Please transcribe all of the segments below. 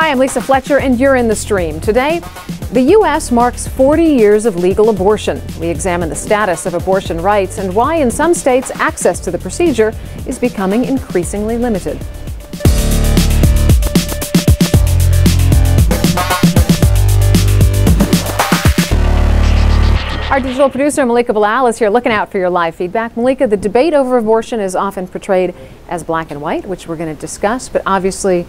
Hi, I'm Lisa Fletcher, and you're in the stream. Today, the U.S. marks 40 years of legal abortion. We examine the status of abortion rights and why in some states access to the procedure is becoming increasingly limited. Our digital producer, Malika Bilal, is here looking out for your live feedback. Malika, the debate over abortion is often portrayed as black and white, which we're going to discuss, but obviously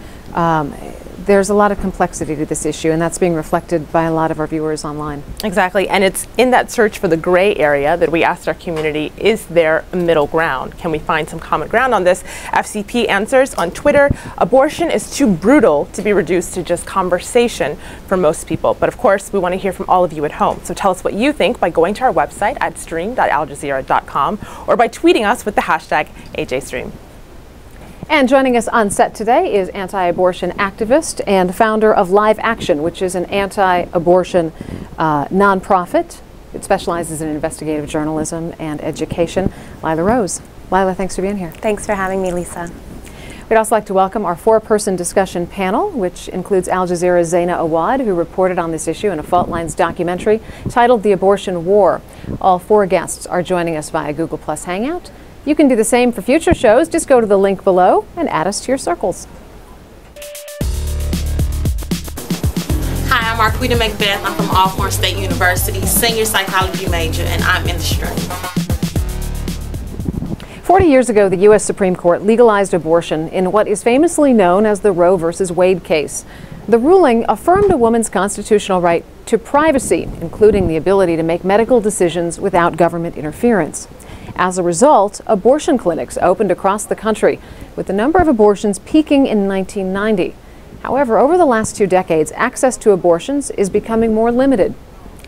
there's a lot of complexity to this issue, and that's being reflected by a lot of our viewers online. Exactly, and it's in that search for the gray area that we asked our community, is there a middle ground? Can we find some common ground on this? FCP answers on Twitter, abortion is too brutal to be reduced to just conversation for most people. But of course, we want to hear from all of you at home. So tell us what you think by going to our website at stream.aljazeera.com or by tweeting us with the hashtag AJStream. And joining us on set today is anti-abortion activist and founder of Live Action, which is an anti-abortion nonprofit. It specializes in investigative journalism and education. Lila Rose. Lila, thanks for being here. Thanks for having me, Lisa. We'd also like to welcome our four-person discussion panel, which includes Al Jazeera's Zaina Awad, who reported on this issue in a Fault Lines documentary titled The Abortion War. All four guests are joining us via Google Plus Hangout. You can do the same for future shows. Just go to the link below and add us to your circles. Hi, I'm Marquita Macbeth. I'm from Alcorn State University, senior psychology major, and I'm in the stream. 40 years ago, the U.S. Supreme Court legalized abortion in what is famously known as the Roe versus Wade case. The ruling affirmed a woman's constitutional right to privacy, including the ability to make medical decisions without government interference. As a result, abortion clinics opened across the country, with the number of abortions peaking in 1990. However, over the last 2 decades, access to abortions is becoming more limited.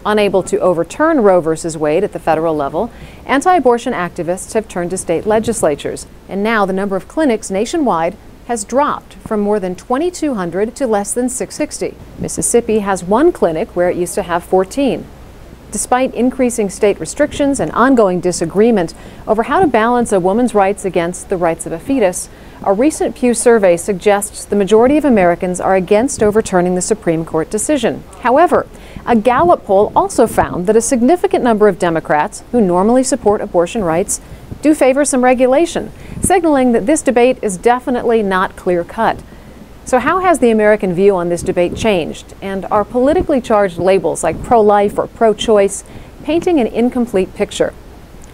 Unable to overturn Roe versus Wade at the federal level, anti-abortion activists have turned to state legislatures, and now the number of clinics nationwide has dropped from more than 2,200 to less than 660. Mississippi has 1 clinic where it used to have 14. Despite increasing state restrictions and ongoing disagreement over how to balance a woman's rights against the rights of a fetus, a recent Pew survey suggests the majority of Americans are against overturning the Supreme Court decision. However, a Gallup poll also found that a significant number of Democrats who normally support abortion rights do favor some regulation, signaling that this debate is definitely not clear-cut. So how has the American view on this debate changed? And are politically charged labels like pro-life or pro-choice painting an incomplete picture?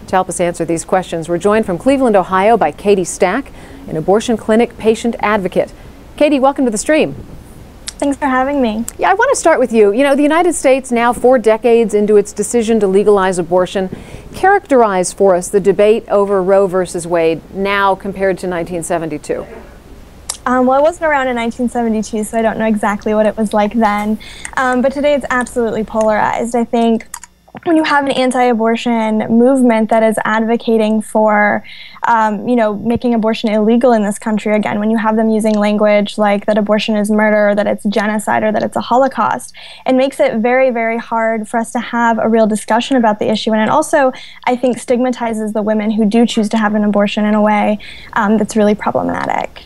To help us answer these questions, we're joined from Cleveland, Ohio by Katie Stack, an abortion clinic patient advocate. Katie, welcome to the stream. Thanks for having me. Yeah, I want to start with you. You know, the United States, now 4 decades into its decision to legalize abortion, characterize for us the debate over Roe versus Wade now compared to 1972. Well, I wasn't around in 1972, so I don't know exactly what it was like then. But today it's absolutely polarized. I think when you have an anti-abortion movement that is advocating for, making abortion illegal in this country again, when you have them using language like that abortion is murder, or that it's genocide, or that it's a Holocaust, it makes it very, very hard for us to have a real discussion about the issue. And it also, I think, stigmatizes the women who do choose to have an abortion in a way that's really problematic.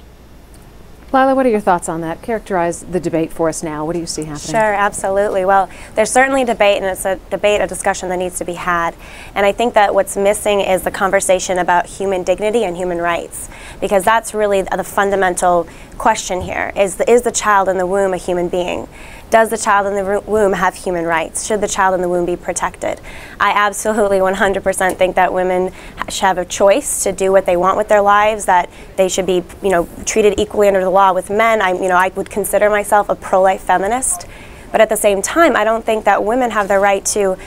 Lila, what are your thoughts on that? Characterize the debate for us now. What do you see happening? Sure, absolutely. Well, there's certainly debate, and it's a debate, a discussion that needs to be had. And I think that what's missing is the conversation about human dignity and human rights, because that's really the fundamental question here. Is the child in the womb a human being? Does the child in the womb have human rights? Should the child in the womb be protected? I absolutely 100% think that women should have a choice to do what they want with their lives, that they should be, treated equally under the law with men. I would consider myself a pro-life feminist. But at the same time, I don't think that women have the right to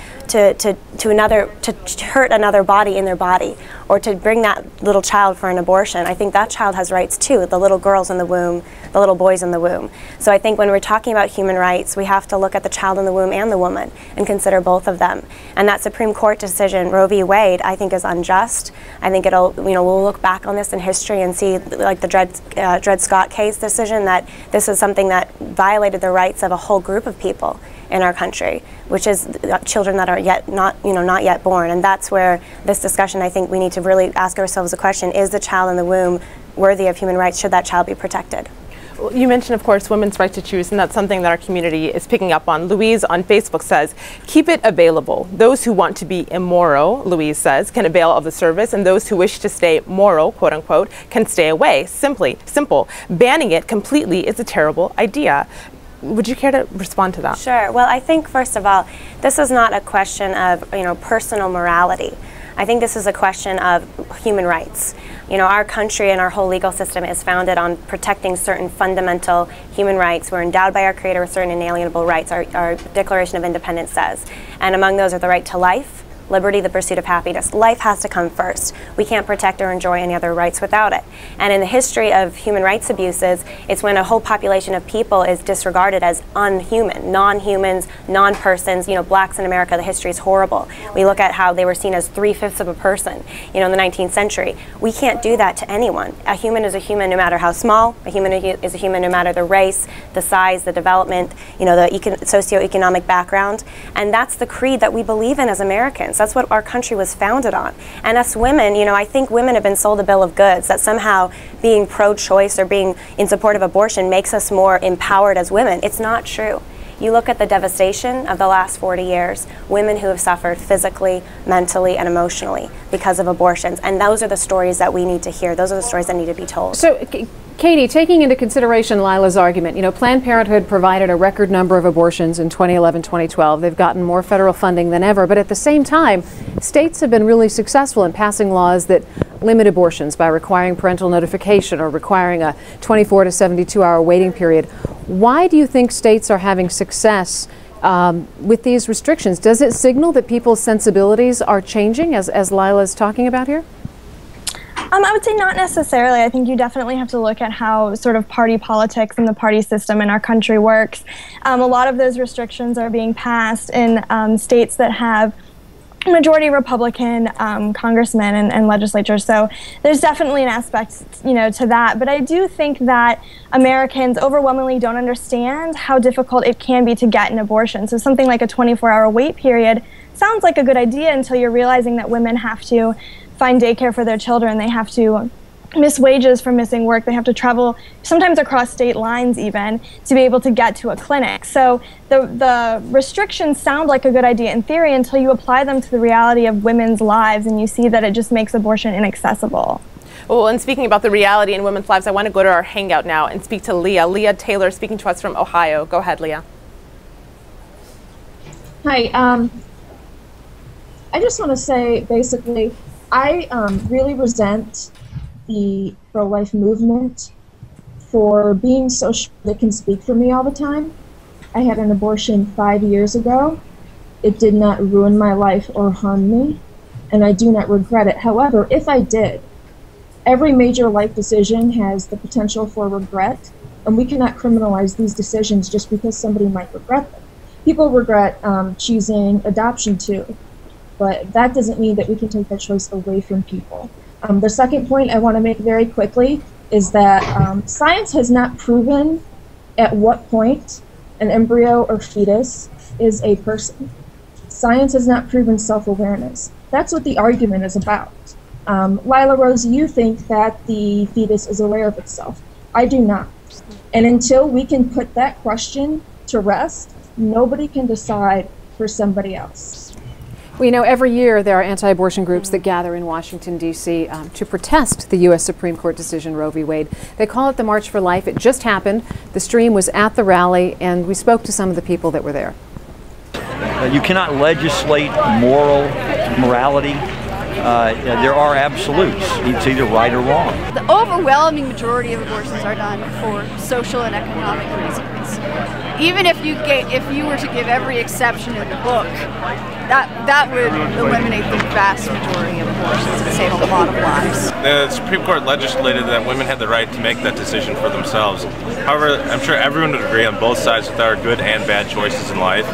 hurt another body in their body, or to bring that little child for an abortion. I think that child has rights too, the little girls in the womb, the little boys in the womb. So I think when we're talking about human rights, we have to look at the child in the womb and the woman and consider both of them. And that Supreme Court decision, Roe v. Wade, I think is unjust. I think we'll look back on this in history and see, like the Dred Scott case decision, that this is something that violated the rights of a whole group of people in our country, which is children that are not yet born. And that's where this discussion, I think we need to really ask ourselves the question, is the child in the womb worthy of human rights? Should that child be protected? You mentioned, of course, women's right to choose, and that's something that our community is picking up on. Louise on Facebook says, keep it available. Those who want to be immoral, Louise says, can avail of the service, and those who wish to stay moral, quote unquote, can stay away. Simple. Banning it completely is a terrible idea. Would you care to respond to that? Sure. Well, I think, first of all, this is not a question of, personal morality. I think this is a question of human rights. Our country and our whole legal system is founded on protecting certain fundamental human rights. We're endowed by our Creator with certain inalienable rights, our Declaration of Independence says. And among those are the right to life, liberty, the pursuit of happiness. Life has to come first. We can't protect or enjoy any other rights without it. And in the history of human rights abuses, it's when a whole population of people is disregarded as unhuman, non-humans, non-persons. Blacks in America, the history is horrible. We look at how they were seen as 3/5 of a person, in the 19th century. We can't do that to anyone. A human is a human no matter how small. A human is a human no matter the race, the size, the development, the socioeconomic background. And that's the creed that we believe in as Americans. That's what our country was founded on. And us women, I think women have been sold a bill of goods that somehow being pro-choice or being in support of abortion makes us more empowered as women. It's not true. You look at the devastation of the last 40 years, women who have suffered physically, mentally, and emotionally because of abortions. And those are the stories that we need to hear. Those are the stories that need to be told. So, Katie, taking into consideration Lila's argument, Planned Parenthood provided a record number of abortions in 2011-2012. They've gotten more federal funding than ever. But at the same time, states have been really successful in passing laws that limit abortions by requiring parental notification or requiring a 24 to 72-hour waiting period. Why do you think states are having success with these restrictions? Does it signal that people's sensibilities are changing, as Lila is talking about here? I would say not necessarily. I think you definitely have to look at how sort of party politics and the party system in our country works. A lot of those restrictions are being passed in states that have majority Republican congressmen and legislatures. So there's definitely an aspect, to that. But I do think that Americans overwhelmingly don't understand how difficult it can be to get an abortion. So something like a 24-hour wait period sounds like a good idea until you're realizing that women have to find daycare for their children. They have to miss wages for missing work. They have to travel sometimes across state lines even to be able to get to a clinic. So the restrictions sound like a good idea in theory until you apply them to the reality of women's lives and you see that it just makes abortion inaccessible. Well, and speaking about the reality in women's lives, I want to go to our hangout now and speak to Leah. Leah Taylor speaking to us from Ohio. Go ahead, Leah. Hi. I just want to say, basically, I really resent the pro-life movement for being so sure they can speak for me all the time. I had an abortion 5 years ago. It did not ruin my life or harm me, and I do not regret it. However, if I did, every major life decision has the potential for regret, and we cannot criminalize these decisions just because somebody might regret them. People regret choosing adoption too, but that doesn't mean that we can take that choice away from people. The second point I want to make very quickly is that science has not proven at what point an embryo or fetus is a person. Science has not proven self-awareness. That's what the argument is about. Lila Rose, you think that the fetus is aware of itself. I do not. And until we can put that question to rest, nobody can decide for somebody else. Well, every year there are anti-abortion groups that gather in Washington, D.C. To protest the U.S. Supreme Court decision Roe v. Wade. They call it the March for Life. It just happened. The stream was at the rally, and we spoke to some of the people that were there. You cannot legislate morality. There are absolutes. It's either right or wrong. The overwhelming majority of abortions are done for social and economic reasons. Even if you were to give every exception in the book, that would eliminate the vast majority of abortions and save a lot of lives. The Supreme Court legislated that women had the right to make that decision for themselves. However, I'm sure everyone would agree on both sides that there are good and bad choices in life.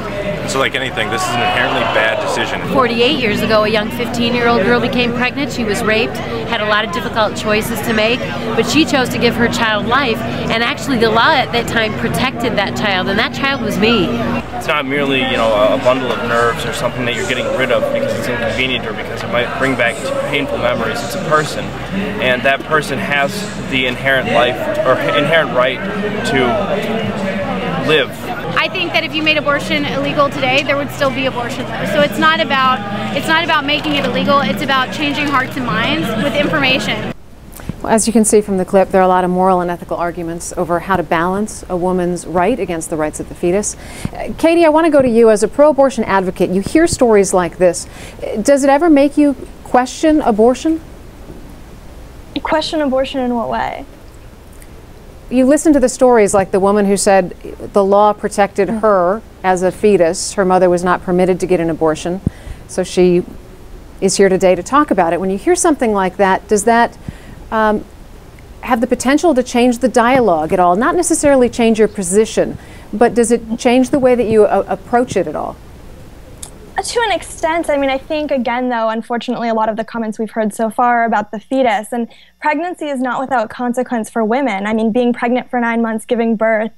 So like anything, this is an inherently bad decision. 48 years ago, a young 15-year-old girl became pregnant. She was raped, had a lot of difficult choices to make, but she chose to give her child life, and actually the law at that time protected that child, and that child was me. It's not merely, you know, a bundle of nerves or something that you're getting rid of because it's inconvenient or because it might bring back painful memories. It's a person, and that person has the inherent life or inherent right to live. I think that if you made abortion illegal today, there would still be abortion though. So it's not about making it illegal, it's about changing hearts and minds with information. Well, as you can see from the clip, there are a lot of moral and ethical arguments over how to balance a woman's right against the rights of the fetus. Katie, I want to go to you. As a pro-abortion advocate, you hear stories like this. Does it ever make you question abortion? Question abortion in what way? You listen to the stories like the woman who said the law protected her as a fetus. Her mother was not permitted to get an abortion. So she is here today to talk about it. When you hear something like that, does that have the potential to change the dialogue at all? Not necessarily change your position, but does it change the way that you approach it at all? To an extent. I mean, I think, again, though, unfortunately, a lot of the comments we've heard so far are about the fetus. And pregnancy is not without consequence for women. I mean, being pregnant for 9 months, giving birth,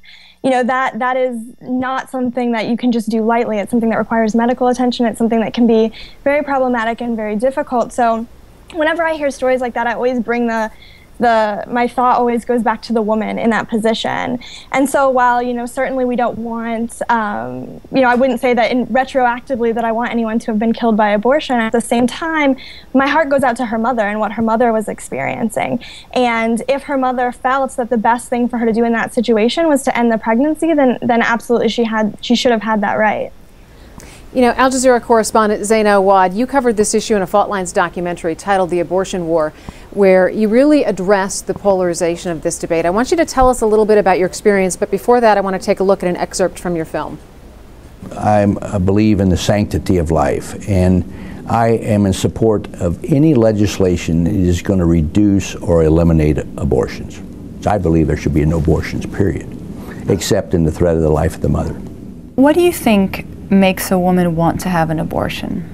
you know, that is not something that you can just do lightly. It's something that requires medical attention. It's something that can be very problematic and very difficult. So whenever I hear stories like that, I always bring my thought always goes back to the woman in that position. And so while, you know, certainly we don't want, you know, I wouldn't say that retroactively that I want anyone to have been killed by abortion. At the same time, my heart goes out to her mother and what her mother was experiencing. And if her mother felt that the best thing for her to do in that situation was to end the pregnancy, then absolutely she should have had that right. You know, Al Jazeera correspondent Zaina Awad, you covered this issue in a Fault Lines documentary titled The Abortion War, where you really addressed the polarization of this debate. I want you to tell us a little bit about your experience, but before that, I want to take a look at an excerpt from your film. I believe in the sanctity of life, and I am in support of any legislation that is going to reduce or eliminate abortions. I believe there should be no abortions, period, except in the threat of the life of the mother. What do you think makes a woman want to have an abortion?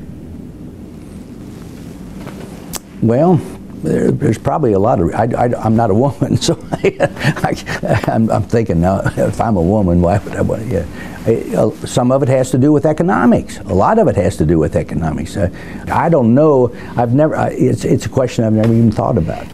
Well, there's probably a lot of, I'm not a woman, so I'm thinking now, if I'm a woman, why would I want to, yeah. Some of it has to do with economics. A lot of it has to do with economics. I don't know, it's a question I've never even thought about.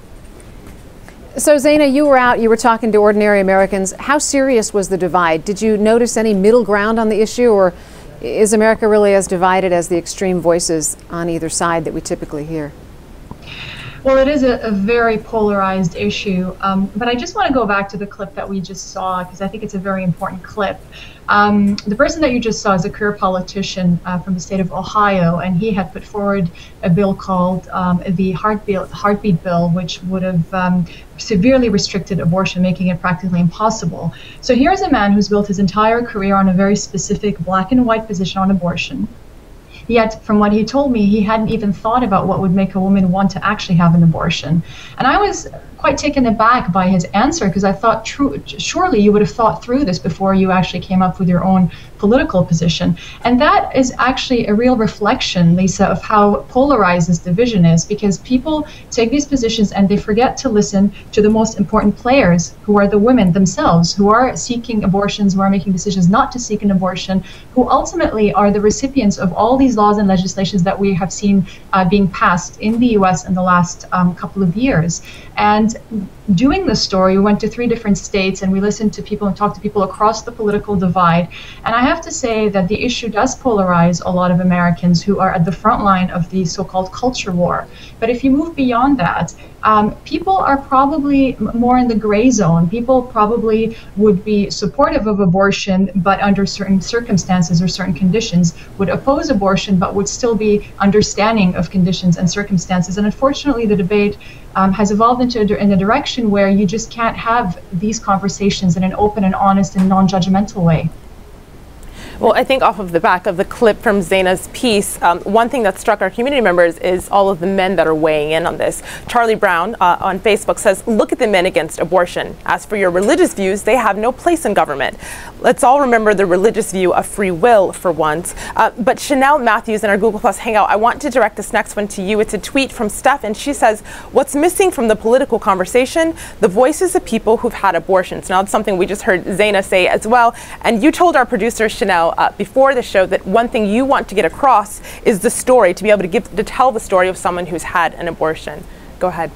So Zaina, you were out, you were talking to ordinary Americans. How serious was the divide? Did you notice any middle ground on the issue, or is America really as divided as the extreme voices on either side that we typically hear? Well, it is a very polarized issue, but I just want to go back to the clip that we just saw because I think it's a very important clip. The person that you just saw is a career politician from the state of Ohio, and he had put forward a bill called the Heartbeat Bill, which would have severely restricted abortion, making it practically impossible. So here's a man who's built his entire career on a very specific black and white position on abortion. Yet, from what he told me, he hadn't even thought about what would make a woman want to actually have an abortion. And I was quite taken aback by his answer because I thought, surely you would have thought through this before you actually came up with your own political position. And that is actually a real reflection, Lisa, of how polarized this division is, because people take these positions and they forget to listen to the most important players, who are the women themselves, who are seeking abortions, who are making decisions not to seek an abortion, who ultimately are the recipients of all these laws and legislations that we have seen being passed in the US in the last couple of years. And doing this story, we went to 3 different states and we listened to people and talked to people across the political divide. And I have to say that the issue does polarize a lot of Americans who are at the front line of the so-called culture war. But if you move beyond that, people are probably more in the gray zone. People probably would be supportive of abortion, but under certain circumstances or certain conditions, would oppose abortion, but would still be understanding of conditions and circumstances. And unfortunately, the debate has evolved in a direction where you just can't have these conversations in an open and honest and non-judgmental way. Well, I think off of the back of the clip from Zaina's piece, one thing that struck our community members is all of the men that are weighing in on this. Charlie Brown on Facebook says, look at the men against abortion. As for your religious views, they have no place in government. Let's all remember the religious view of free will for once. But Chanel Matthews in our Google Plus Hangout, I want to direct this next one to you. It's a tweet from Steph, and she says, what's missing from the political conversation? The voices of people who've had abortions. Now, it's something we just heard Zaina say as well. And you told our producer, Chanel, before the show that one thing you want to get across is the story, to be able to tell the story of someone who's had an abortion. Go ahead.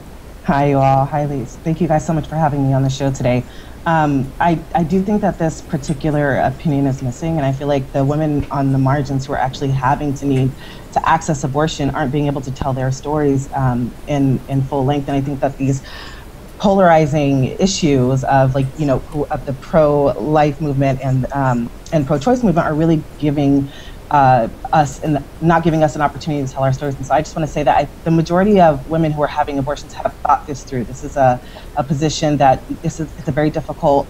Hi, you all. Hi, Lise. Thank you guys so much for having me on the show today. I do think that this particular opinion is missing, and I feel like the women on the margins who are actually having to need to access abortion aren't being able to tell their stories in full length. And I think that these polarizing issues of, like, you know, of the pro-life movement and pro-choice movement are really giving us and not giving us an opportunity to tell our stories. And so I just want to say that the majority of women who are having abortions have thought this through. This is a position that it's a very difficult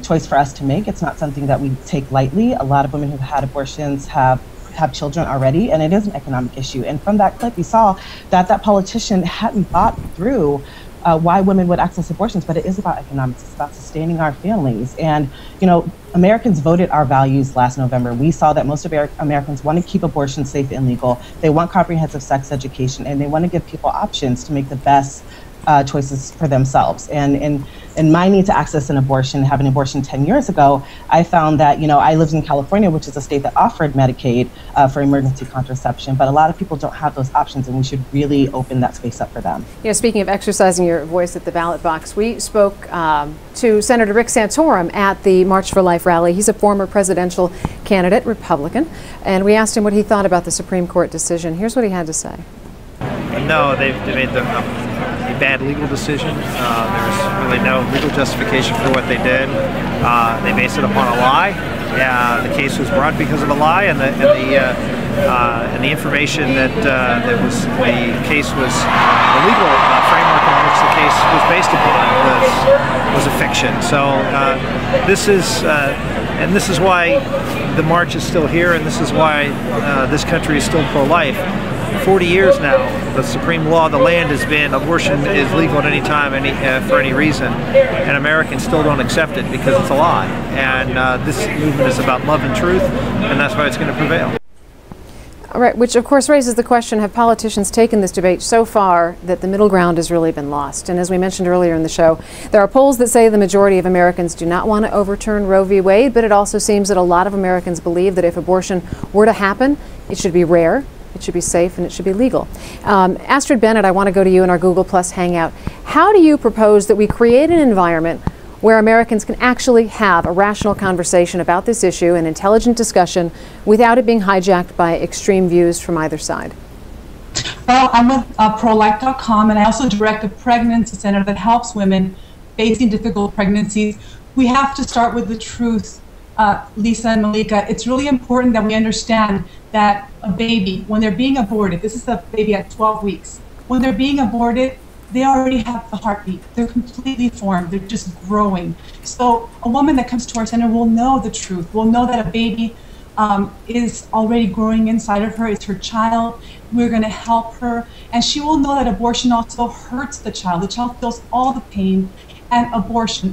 choice for us to make. It's not something that we take lightly. A lot of women who've had abortions have children already, and it is an economic issue. And from that clip, we saw that that politician hadn't thought through why women would access abortions, but it is about economics. It's about sustaining our families. And, you know, Americans voted our values last November. We saw that most of Americans want to keep abortion safe and legal. They want comprehensive sex education, and they want to give people options to make the best choices for themselves. And in my need to access an abortion, have an abortion 10 years ago, I found that, you know, I lived in California, which is a state that offered Medicaid for emergency contraception, but a lot of people don't have those options, and we should really open that space up for them. You know, speaking of exercising your voice at the ballot box, we spoke to Senator Rick Santorum at the March for Life rally. He's a former presidential candidate, Republican, and we asked him what he thought about the Supreme Court decision. Here's what he had to say. No, they've made a bad legal decision. There's really no legal justification for what they did. They based it upon a lie. The case was brought because of a lie, and the information that the case was, the legal framework on which the case was based upon was a fiction. So this is why the march is still here, and this is why this country is still pro-life. 40 years now, the supreme law of the land has been abortion is legal at any time, for any reason, and Americans still don't accept it because it's a lie. And this movement is about love and truth, and that's why it's going to prevail. All right, which of course raises the question, have politicians taken this debate so far that the middle ground has really been lost? And as we mentioned earlier in the show, there are polls that say the majority of Americans do not want to overturn Roe v. Wade, but it also seems that a lot of Americans believe that if abortion were to happen, it should be rare, it should be safe, and it should be legal. Astrid Bennett, I want to go to you in our Google Plus Hangout. How do you propose that we create an environment where Americans can actually have a rational conversation about this issue, an intelligent discussion, without it being hijacked by extreme views from either side? Well, I'm with prolife.com, and I also direct a pregnancy center that helps women facing difficult pregnancies. We have to start with the truth, Lisa and Malika. It's really important that we understand that a baby, when they're being aborted, this is a baby at 12 weeks, when they're being aborted, they already have the heartbeat. They're completely formed. They're just growing. So a woman that comes to our center will know the truth, will know that a baby is already growing inside of her. It's her child. We're going to help her. And she will know that abortion also hurts the child. The child feels all the pain. And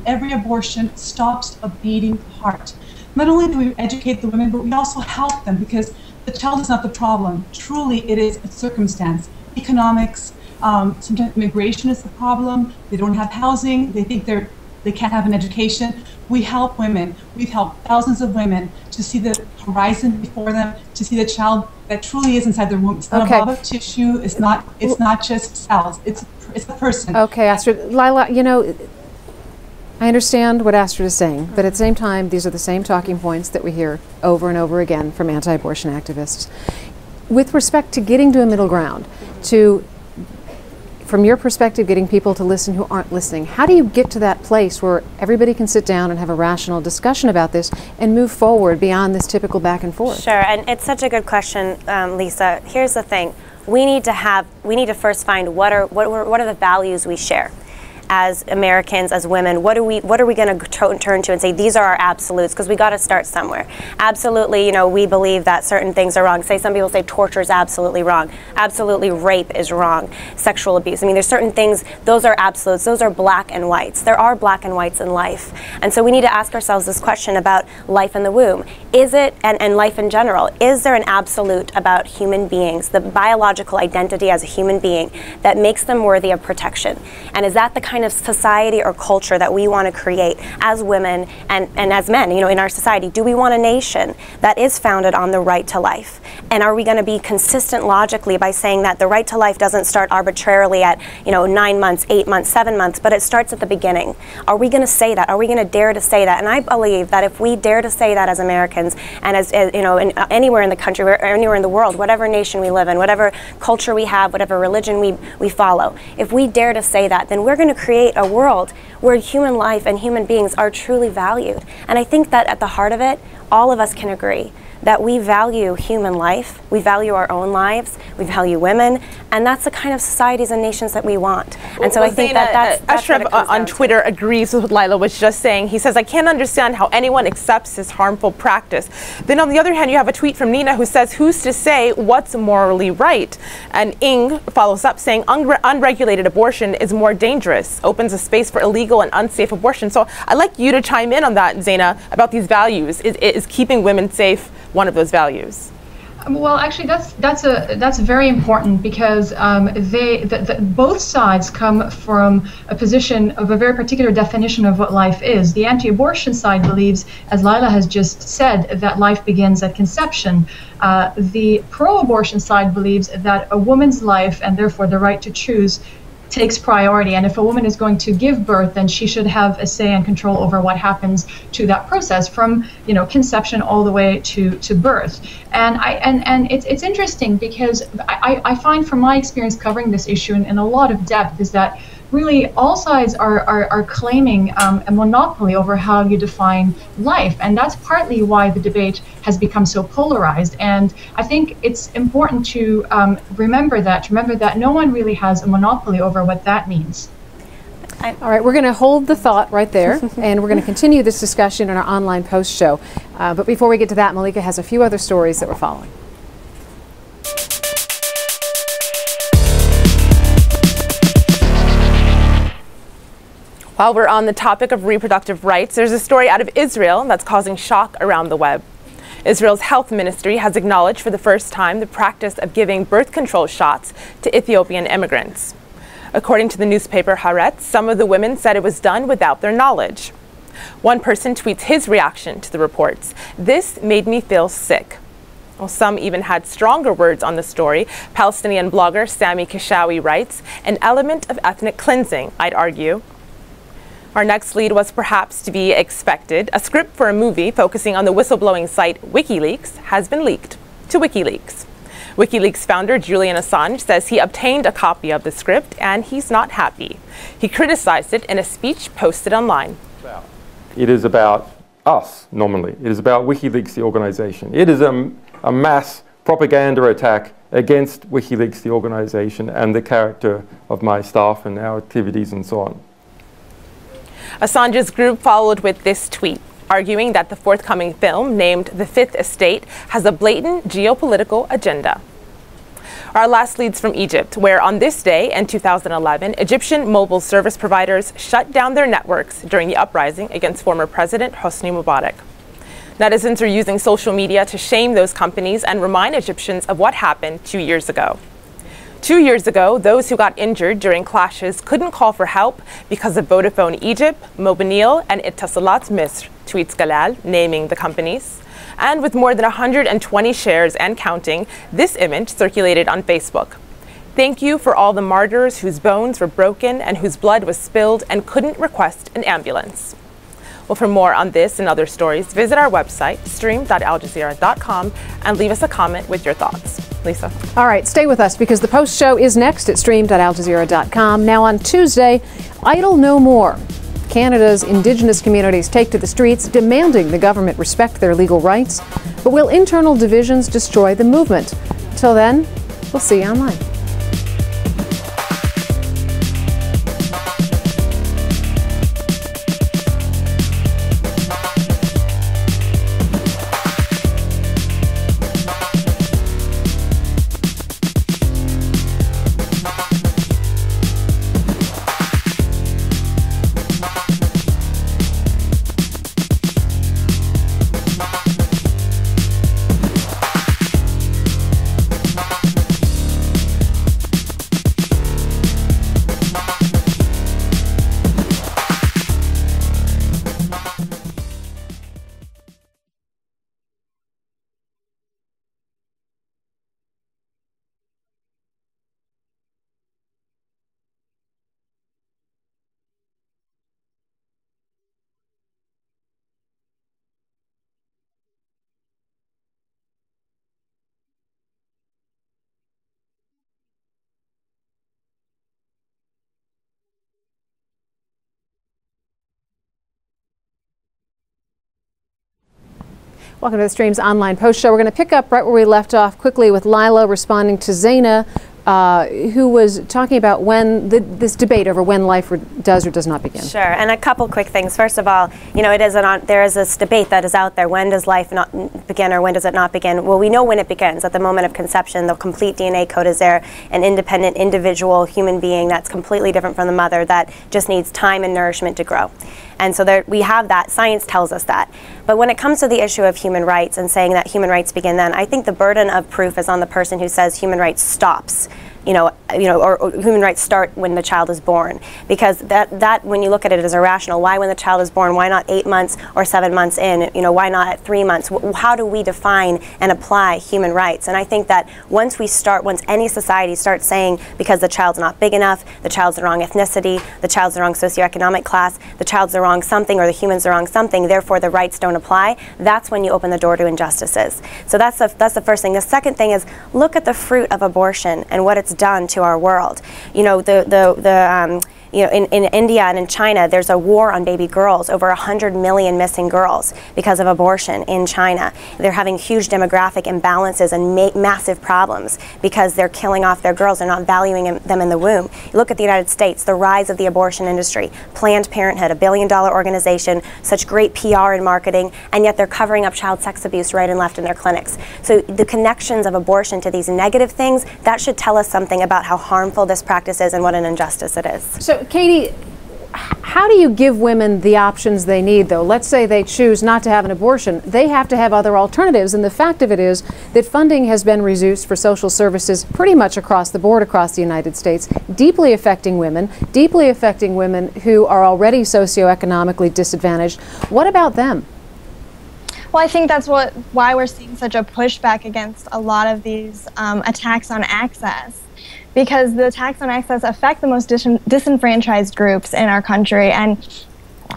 every abortion stops a beating heart. Not only do we educate the women, but we also help them, because the child is not the problem. Truly, it is a circumstance. Economics, sometimes immigration is the problem. They don't have housing. They think they can't have an education. We help women. We've helped thousands of women to see the horizon before them, to see the child that truly is inside their womb. It's not a blob of tissue. It's not just cells. It's a person. Okay, Astrid. Lila, you know, I understand what Astrid is saying, but at the same time, these are the same talking points that we hear over and over again from anti-abortion activists. With respect to getting to a middle ground, from your perspective, getting people to listen who aren't listening, how do you get to that place where everybody can sit down and have a rational discussion about this and move forward beyond this typical back and forth? Sure, and it's such a good question, Lisa. Here's the thing. We need to first find what are the values we share. as Americans, as women, what are we going to turn to and say these are our absolutes? Because we got to start somewhere. Absolutely, you know, we believe that certain things are wrong. Say some people say torture is absolutely wrong. Absolutely, rape is wrong. Sexual abuse. I mean, there's certain things. Those are absolutes. Those are black and whites. There are black and whites in life, and so we need to ask ourselves this question about life in the womb. Is it, and life in general, is there an absolute about human beings, the biological identity as a human being, that makes them worthy of protection? And is that the kind of society or culture that we want to create as women and as men, you know, in our society? Do we want a nation that is founded on the right to life? And are we going to be consistent logically by saying that the right to life doesn't start arbitrarily at, you know, 9 months, 8 months, 7 months, but it starts at the beginning? Are we going to say that? Are we going to dare to say that? And I believe that if we dare to say that as Americans, and as you know, anywhere in the country, or anywhere in the world, whatever nation we live in, whatever culture we have, whatever religion we follow, if we dare to say that, then we're going to create a world where human life and human beings are truly valued. And I think that at the heart of it, all of us can agree that we value human life, we value our own lives, we value women, and that's the kind of societies and nations that we want. And so I think that's Ashraf on Twitter agrees with what Lila was just saying. He says, I can't understand how anyone accepts this harmful practice. Then on the other hand, you have a tweet from Nina who says, who's to say what's morally right? And Ing follows up saying, unregulated abortion is more dangerous, opens a space for illegal and unsafe abortion. So I'd like you to chime in on that, Zaina, about these values. Is keeping women safe one of those values? Well, actually, that's very important, because both sides come from a position of a very particular definition of what life is. The anti-abortion side believes, as Lila has just said, that life begins at conception. The pro-abortion side believes that a woman's life, and therefore the right to choose, takes priority, and if a woman is going to give birth, then she should have a say and control over what happens to that process, from, you know, conception all the way to birth. And it's interesting, because I find from my experience covering this issue in a lot of depth is that really all sides are claiming a monopoly over how you define life, and that's partly why the debate has become so polarized. And I think it's important to remember that no one really has a monopoly over what that means. All right, we're going to hold the thought right there, and we're going to continue this discussion in our online post show. But before we get to that, Malika has a few other stories that we're following. While we're on the topic of reproductive rights, there's a story out of Israel that's causing shock around the web. Israel's health ministry has acknowledged for the first time the practice of giving birth control shots to Ethiopian immigrants. According to the newspaper Haaretz, some of the women said it was done without their knowledge. One person tweets his reaction to the reports: "This made me feel sick." Well, some even had stronger words on the story. Palestinian blogger Sami Kishawi writes, "An element of ethnic cleansing, I'd argue." Our next lead was perhaps to be expected. A script for a movie focusing on the whistleblowing site WikiLeaks has been leaked to WikiLeaks. WikiLeaks founder Julian Assange says he obtained a copy of the script and he's not happy. He criticized it in a speech posted online. It is about us, normally. It is about WikiLeaks, the organization. It is a mass propaganda attack against WikiLeaks, the organization, and the character of my staff and our activities and so on. Assange's group followed with this tweet, arguing that the forthcoming film, named The Fifth Estate, has a blatant geopolitical agenda. Our last leads from Egypt, where on this day in 2011, Egyptian mobile service providers shut down their networks during the uprising against former President Hosni Mubarak. Netizens are using social media to shame those companies and remind Egyptians of what happened 2 years ago. 2 years ago, those who got injured during clashes couldn't call for help because of Vodafone Egypt, Mobanil, and Ittasalat Misr, tweets Galal, naming the companies. And with more than 120 shares and counting, this image circulated on Facebook. "Thank you for all the martyrs whose bones were broken and whose blood was spilled and couldn't request an ambulance." Well, for more on this and other stories, visit our website, stream.aljazeera.com, and leave us a comment with your thoughts. Lisa. All right, stay with us because the post show is next at stream.aljazeera.com. Now on Tuesday, Idle No More. Canada's Indigenous communities take to the streets demanding the government respect their legal rights. But will internal divisions destroy the movement? Until then, we'll see you online. Welcome to the Stream's online post show. We're going to pick up right where we left off quickly with Lila responding to Zaina, who was talking about when this debate over when life does or does not begin. Sure, and a couple quick things. First of all, you know, there is this debate that is out there. When does life not begin or when does it not begin? Well, we know when it begins. At the moment of conception, the complete DNA code is there, an independent, individual human being that's completely different from the mother that just needs time and nourishment to grow. And so there, we have that. Science tells us that. But when it comes to the issue of human rights and saying that human rights begin then, I think the burden of proof is on the person who says human rights stops, or human rights start when the child is born. Because that when you look at it as irrational, why when the child is born, why not 8 months or 7 months in, why not at 3 months? How do we define and apply human rights? And I think that once any society starts saying because the child's not big enough, the child's the wrong ethnicity, the child's the wrong socioeconomic class, the child's the wrong something or the human's the wrong something, therefore the rights don't apply, that's when you open the door to injustices. So that's the first thing. The second thing is look at the fruit of abortion and what it's done to our world. In India and in China, there's a war on baby girls, over 100 million missing girls because of abortion in China. They're having huge demographic imbalances and massive problems because they're killing off their girls. They're not valuing them in the womb. You look at the United States, the rise of the abortion industry, Planned Parenthood, $1 billion organization, such great PR and marketing, and yet they're covering up child sex abuse right and left in their clinics. So the connections of abortion to these negative things, that should tell us something about how harmful this practice is and what an injustice it is. So Katie, how do you give women the options they need, though? Let's say they choose not to have an abortion. They have to have other alternatives, and the fact of it is that funding has been reduced for social services pretty much across the board across the United States, deeply affecting women who are already socioeconomically disadvantaged. What about them? Well, I think that's why we're seeing such a pushback against a lot of these attacks on access. Because the attacks on access affect the most disenfranchised groups in our country, and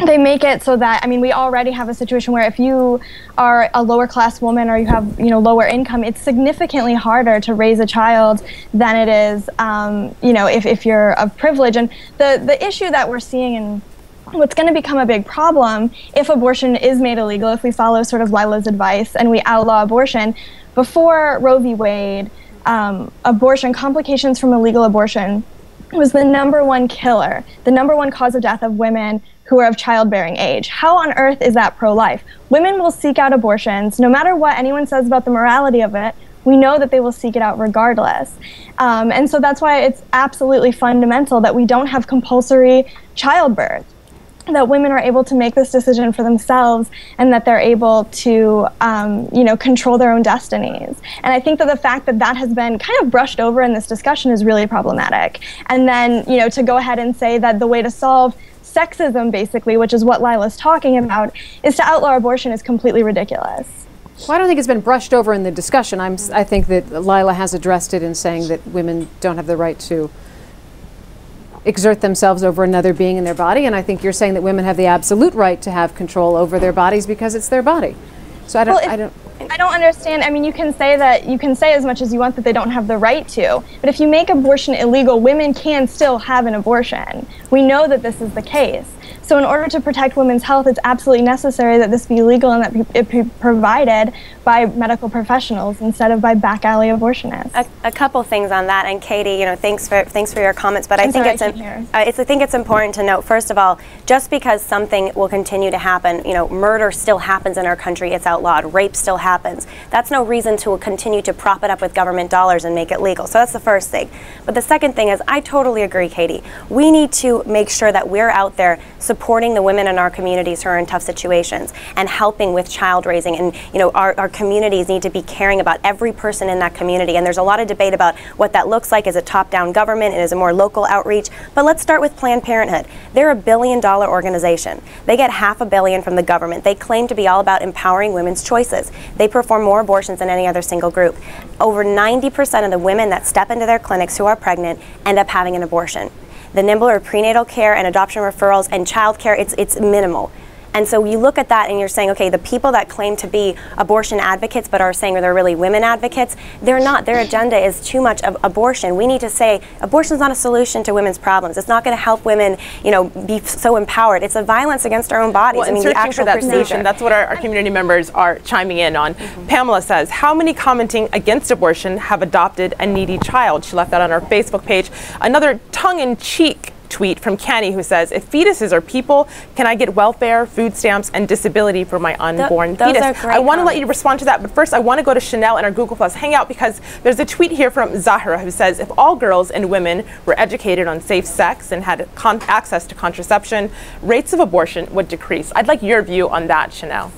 they make it so that, I mean, we already have a situation where if you are a lower class woman or you have, lower income, it's significantly harder to raise a child than it is, if you're of privilege. And the issue that we're seeing and what's going to become a big problem if abortion is made illegal, if we follow sort of Lila's advice and we outlaw abortion, before Roe v. Wade, abortion, complications from illegal abortion was the #1 killer, the #1 cause of death of women who are of childbearing age. How on earth is that pro-life? Women will seek out abortions, no matter what anyone says about the morality of it. We know that they will seek it out regardless. And so that's why it's absolutely fundamental that we don't have compulsory childbirth, that women are able to make this decision for themselves and that they're able to, control their own destinies. And I think that the fact that that has been kind of brushed over in this discussion is really problematic. And then, to go ahead and say that the way to solve sexism, basically, which is what Lila's talking about, is to outlaw abortion is completely ridiculous. Well, I don't think it's been brushed over in the discussion. I think that Lila has addressed it in saying that women don't have the right to exert themselves over another being in their body, and I think you're saying that women have the absolute right to have control over their bodies because it's their body. So I don't understand. I mean, you can say as much as you want that they don't have the right to, but if you make abortion illegal, women can still have an abortion. We know that this is the case. So in order to protect women's health, it's absolutely necessary that this be legal and that it be provided by medical professionals instead of by back alley abortionists. A couple things on that, and Katie, thanks for your comments. But I think it's important to note, first of all, just because something will continue to happen, murder still happens in our country, it's outlawed, rape still happens. That's no reason to continue to prop it up with government dollars and make it legal. So that's the first thing. But the second thing is, I totally agree, Katie. We need to make sure that we're out there supporting the women in our communities who are in tough situations and helping with child raising. And our communities need to be caring about every person in that community. And there's a lot of debate about what that looks like. Is it top-down government? And is it more local outreach? But let's start with Planned Parenthood. They're $1 billion organization. They get $500 million from the government. They claim to be all about empowering women's choices. They perform more abortions than any other single group. Over 90% of the women that step into their clinics who are pregnant end up having an abortion. The nimbler prenatal care and adoption referrals and child care, it's minimal. And so you look at that and you're saying, okay, the people that claim to be abortion advocates but are saying they're really women advocates, they're not. Their agenda is too much of abortion. We need to say abortion is not a solution to women's problems. It's not going to help women, you know, be so empowered. It's a violence against our own bodies. Well, I mean, the actual procedure. That's what our community members are chiming in on. Pamela says, how many commenting against abortion have adopted a needy child? She left that on our Facebook page. Another tongue-in-cheek tweet from Kenny who says, if fetuses are people, can I get welfare, food stamps, and disability for my unborn fetus? I want to let you respond to that, but first I want to go to Chanel in our Google Plus Hangout because there's a tweet here from Zahra who says, if all girls and women were educated on safe sex and had access to contraception, rates of abortion would decrease. I'd like your view on that, Chanel.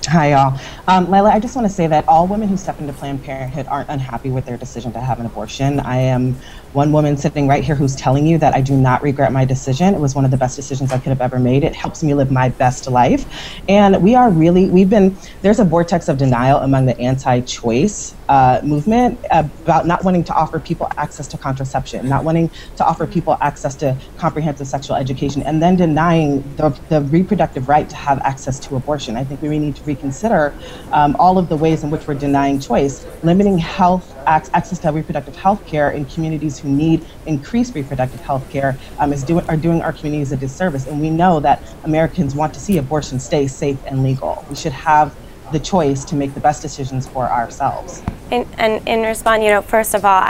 Hi, y'all. Lila, I just want to say that all women who step into Planned Parenthood aren't unhappy with their decision to have an abortion. I am one woman sitting right here who's telling you that I do not regret my decision. It was one of the best decisions I could have ever made. It helps me live my best life. And there's a vortex of denial among the anti-choice movement about not wanting to offer people access to contraception, not wanting to offer people access to comprehensive sexual education, and then denying the reproductive right to have access to abortion. I think we need to reconsider all of the ways in which we're denying choice, limiting access to reproductive health care in communities who need increased reproductive health care are doing our communities a disservice. And we know that Americans want to see abortion stay safe and legal. We should have the choice to make the best decisions for ourselves. And in response, you know, first of all,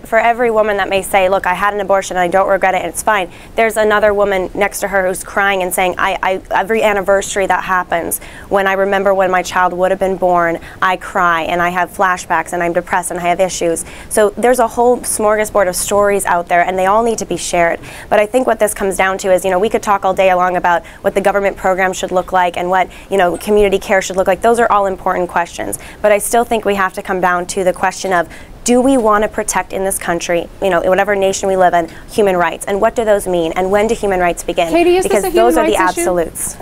for every woman that may say, look, I had an abortion and I don't regret it and it's fine, there's another woman next to her who's crying and saying, every anniversary that happens, when I remember when my child would have been born, I cry and I have flashbacks and I'm depressed and I have issues. So there's a whole smorgasbord of stories out there and they all need to be shared. But I think what this comes down to is, you know, we could talk all day long about what the government program should look like and what, you know, community care should look like. Those are all important questions. But I still think we have to come down to the question of, do we want to protect in this country, you know, in whatever nation we live in, human rights? And what do those mean? And when do human rights begin? Katie, is because this a human those are the rights issue? Absolutes.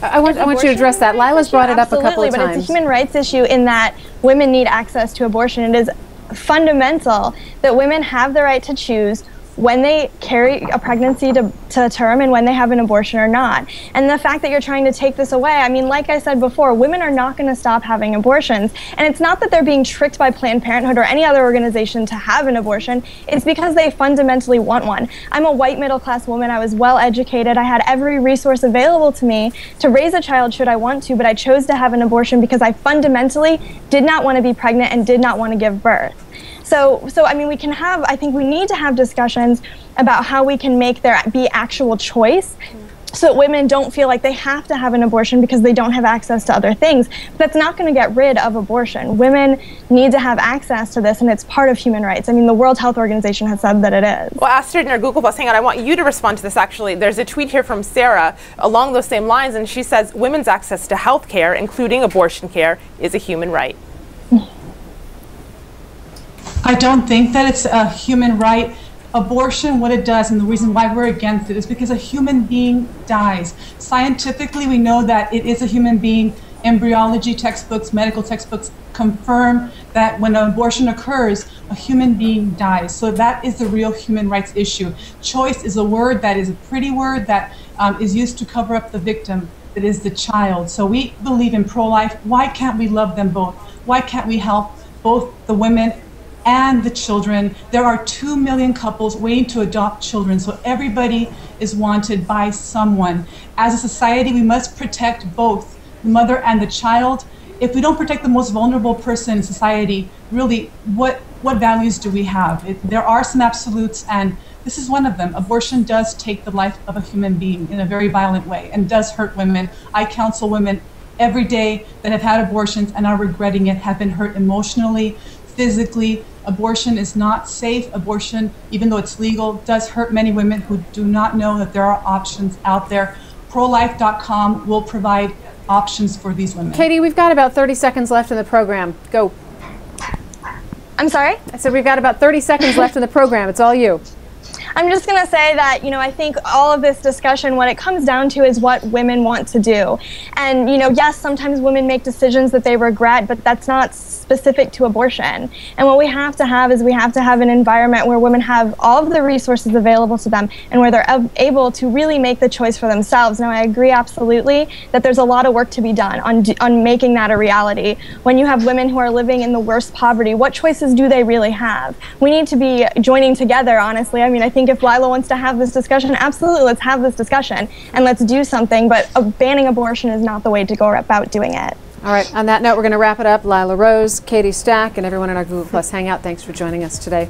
I want you to address that. Lila's brought it up a couple of times. But it's a human rights issue in that women need access to abortion. It is fundamental that women have the right to choose when they carry a pregnancy to term and when they have an abortion or not. And the fact that you're trying to take this away, I mean, like I said before, women are not going to stop having abortions. And it's not that they're being tricked by Planned Parenthood or any other organization to have an abortion. It's because they fundamentally want one. I'm a white middle-class woman. I was well educated. I had every resource available to me to raise a child should I want to, but I chose to have an abortion because I fundamentally did not want to be pregnant and did not want to give birth. So I mean, I think we need to have discussions about how we can make there be actual choice so that women don't feel like they have to have an abortion because they don't have access to other things. But that's not going to get rid of abortion. Women need to have access to this, and it's part of human rights. I mean, the World Health Organization has said that it is. Well, Astrid in our Google Plus, hang on, I want you to respond to this actually. There's a tweet here from Sarah along those same lines, and she says, women's access to health care, including abortion care, is a human right. I don't think that it's a human right. Abortion, what it does, and the reason why we're against it, is because a human being dies. Scientifically, we know that it is a human being. Embryology textbooks, medical textbooks confirm that when an abortion occurs, a human being dies. So that is the real human rights issue. Choice is a word that is a pretty word that is used to cover up the victim, that is the child. So we believe in pro-life. Why can't we love them both? Why can't we help both the women and the children? There are 2 million couples waiting to adopt children, so everybody is wanted by someone. As a society, we must protect both the mother and the child. If we don't protect the most vulnerable person in society, really, what values do we have? There are some absolutes, and this is one of them. Abortion does take the life of a human being in a very violent way and does hurt women. I counsel women every day that have had abortions and are regretting it, have been hurt emotionally, physically. Abortion is not safe. Abortion, even though it's legal, does hurt many women who do not know that there are options out there. Prolife.com will provide options for these women. Katie, we've got about 30 seconds left in the program. Go. I'm sorry? I said we've got about 30 seconds left in the program. It's all you. I'm just going to say that, you know, I think all of this discussion, what it comes down to is what women want to do. And, you know, yes, sometimes women make decisions that they regret, but that's not specific to abortion. And what we have to have is we have to have an environment where women have all of the resources available to them and where they're able to really make the choice for themselves. Now, I agree absolutely that there's a lot of work to be done on making that a reality. When you have women who are living in the worst poverty, what choices do they really have? We need to be joining together, honestly. I mean, I think if Lila wants to have this discussion, absolutely, let's have this discussion and let's do something, but banning abortion is not the way to go about doing it. All right, on that note, we're going to wrap it up. Lila Rose, Katie Stack, and everyone in our Google Plus Hangout, thanks for joining us today.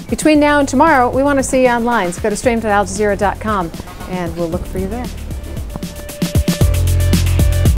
Between now and tomorrow, we want to see you online, so go to stream.aljazeera.com, and we'll look for you there.